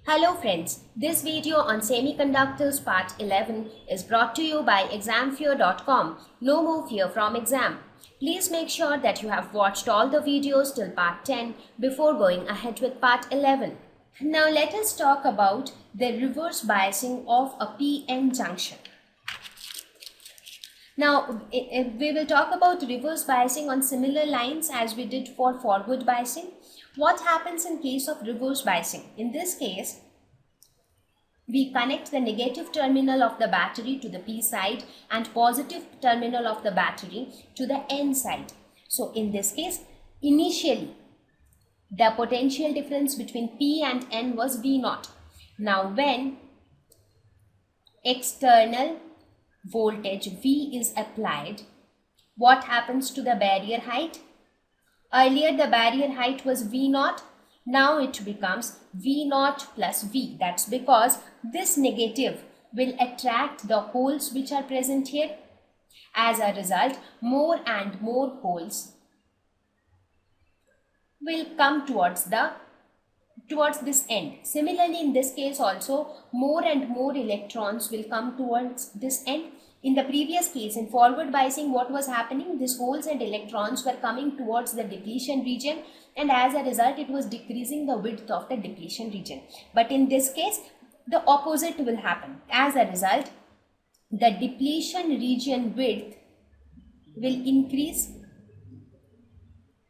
Hello friends, this video on semiconductors part 11 is brought to you by examfear.com. No more fear from exam. Please make sure that you have watched all the videos till part 10 before going ahead with part 11. Now let us talk about the reverse biasing of a PN junction. Now we will talk about reverse biasing on similar lines as we did for forward biasing. What happens in case of reverse biasing? In this case, we connect the negative terminal of the battery to the P side and positive terminal of the battery to the N side. So in this case, initially, the potential difference between P and N was V0. Now when external voltage V is applied, what happens to the barrier height? Earlier the barrier height was V0, now it becomes V0 plus V. That's because this negative will attract the holes which are present here. As a result, more and more holes will come towards this end. Similarly, in this case also, more and more electrons will come towards this end. In the previous case, in forward biasing, what was happening? These holes and electrons were coming towards the depletion region, and as a result, it was decreasing the width of the depletion region. But in this case, the opposite will happen. As a result, the depletion region width will increase.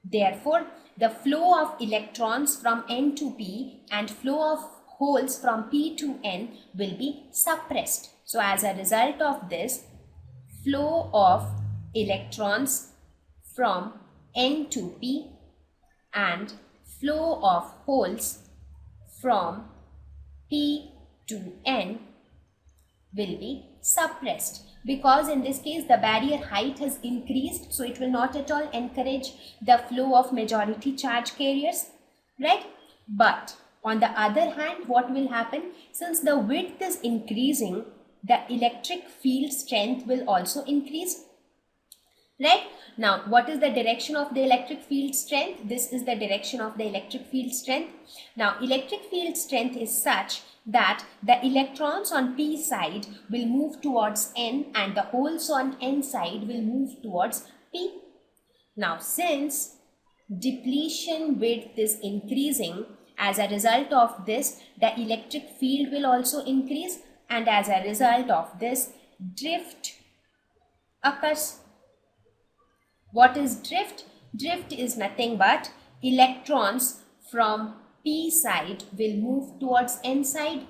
Therefore, the flow of electrons from N to P and flow of holes from P to N will be suppressed. So as a result of this, flow of electrons from N to P and flow of holes from P to N will be suppressed, because in this case the barrier height has increased, so it will not at all encourage the flow of majority charge carriers, right? But on the other hand, what will happen? Since the width is increasing, the electric field strength will also increase, right? Now, what is the direction of the electric field strength? This is the direction of the electric field strength. Now, electric field strength is such that the electrons on P side will move towards N and the holes on N side will move towards P. Now, since depletion width is increasing, as a result of this, the electric field will also increase, and as a result of this, drift occurs. What is drift? Drift is nothing but electrons from P side will move towards N side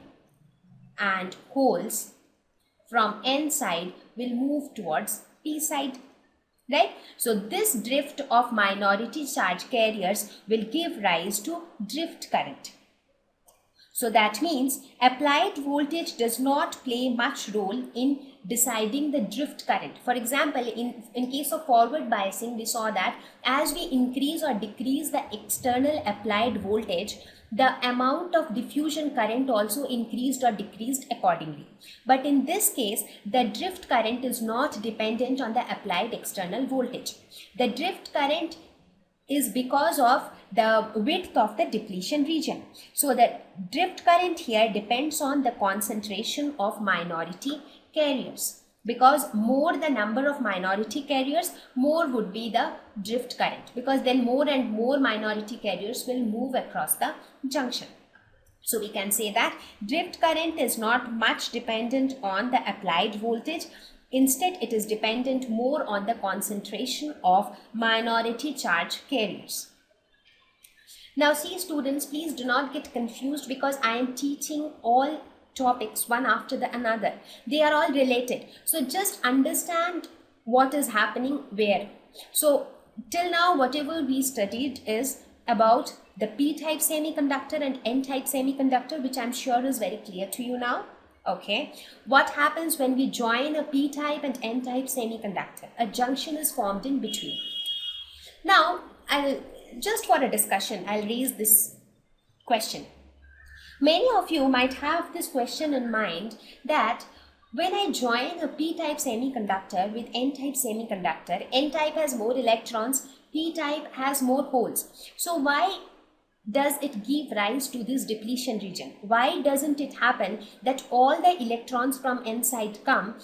and holes from N side will move towards P side, right? So this drift of minority charge carriers will give rise to drift current. So that means applied voltage does not play much role in deciding the drift current. For example, in case of forward biasing, we saw that as we increase or decrease the external applied voltage, the amount of diffusion current also increased or decreased accordingly. But in this case, the drift current is not dependent on the applied external voltage. The drift current is because of the width of the depletion region. So the drift current here depends on the concentration of minority carriers, because more the number of minority carriers, more would be the drift current, because then more and more minority carriers will move across the junction. So we can say that drift current is not much dependent on the applied voltage. Instead, it is dependent more on the concentration of minority charge carriers. Now see students, please do not get confused, because I am teaching all topics one after the another. They are all related. So just understand what is happening where. So till now, whatever we studied is about the P-type semiconductor and N-type semiconductor, which I'm sure is very clear to you now. Okay, what happens when we join a P-type and N-type semiconductor? A junction is formed in between. Now, just for a discussion, I'll raise this question. Many of you might have this question in mind, that when I join a P-type semiconductor with N-type semiconductor, N-type has more electrons, P-type has more holes. So why does it give rise to this depletion region? Why doesn't it happen that all the electrons from n side come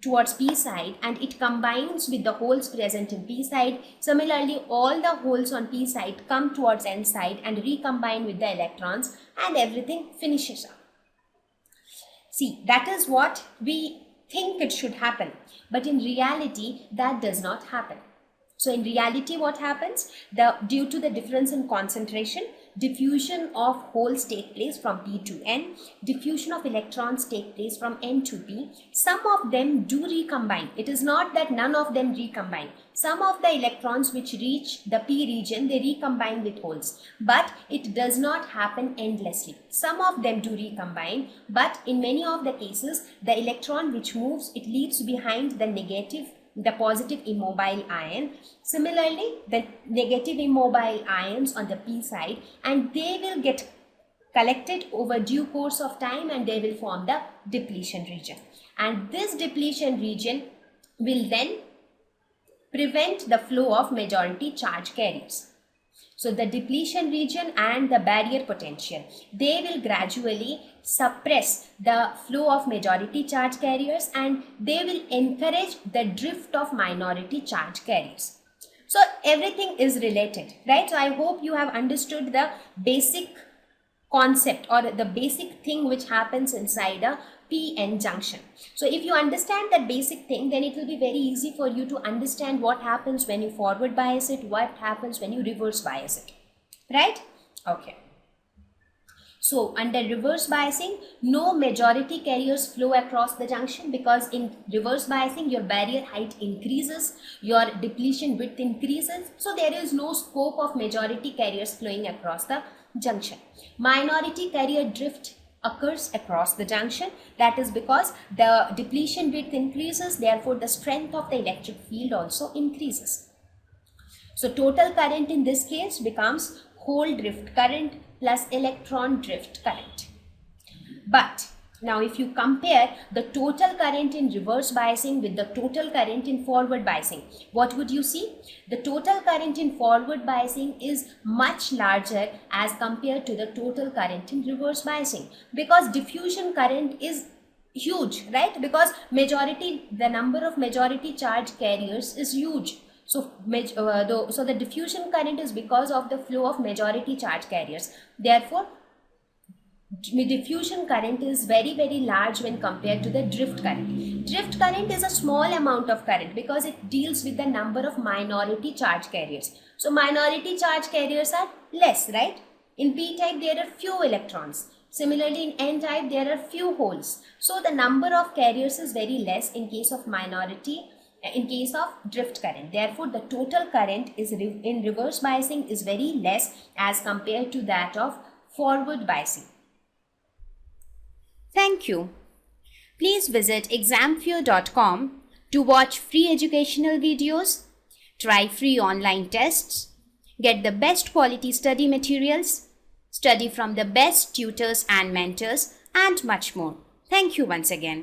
towards p side and it combines with the holes present in p side? Similarly, all the holes on p side come towards n side and recombine with the electrons, and everything finishes up. See, that is what we think it should happen, but in reality that does not happen. So in reality what happens? Due to the difference in concentration, diffusion of holes take place from p to n, diffusion of electrons take place from n to p. Some of them do recombine. It is not that none of them recombine. Some of the electrons which reach the p region, they recombine with holes, but it does not happen endlessly. Some of them do recombine, but in many of the cases the electron which moves, it leaves behind the positive immobile ion. Similarly, the negative immobile ions on the p side, and they will get collected over due course of time and they will form the depletion region. And this depletion region will then prevent the flow of majority charge carriers. So the depletion region and the barrier potential, they will gradually suppress the flow of majority charge carriers and they will encourage the drift of minority charge carriers. So everything is related, right? So I hope you have understood the basic concept or the basic thing which happens inside a p-n junction. So if you understand that basic thing, then it will be very easy for you to understand what happens when you forward bias it, what happens when you reverse bias it, right? Okay. So under reverse biasing, no majority carriers flow across the junction, because in reverse biasing your barrier height increases, your depletion width increases, so there is no scope of majority carriers flowing across the junction. Minority carrier drift occurs across the junction. That is because the depletion width increases, therefore the strength of the electric field also increases. So total current in this case becomes hole drift current plus electron drift current. But now if you compare the total current in reverse biasing with the total current in forward biasing, what would you see? The total current in forward biasing is much larger as compared to the total current in reverse biasing, because diffusion current is huge, right? Because the number of majority charge carriers is huge. So the diffusion current is because of the flow of majority charge carriers. Therefore, diffusion current is very, very large when compared to the drift current. Drift current is a small amount of current because it deals with the number of minority charge carriers. So minority charge carriers are less, right? In p-type there are few electrons. Similarly in n-type there are few holes. So the number of carriers is very less in case of drift current. Therefore the total current is in reverse biasing is very less as compared to that of forward biasing. Thank you. Please visit examfear.com to watch free educational videos, try free online tests, get the best quality study materials, study from the best tutors and mentors, and much more. Thank you once again.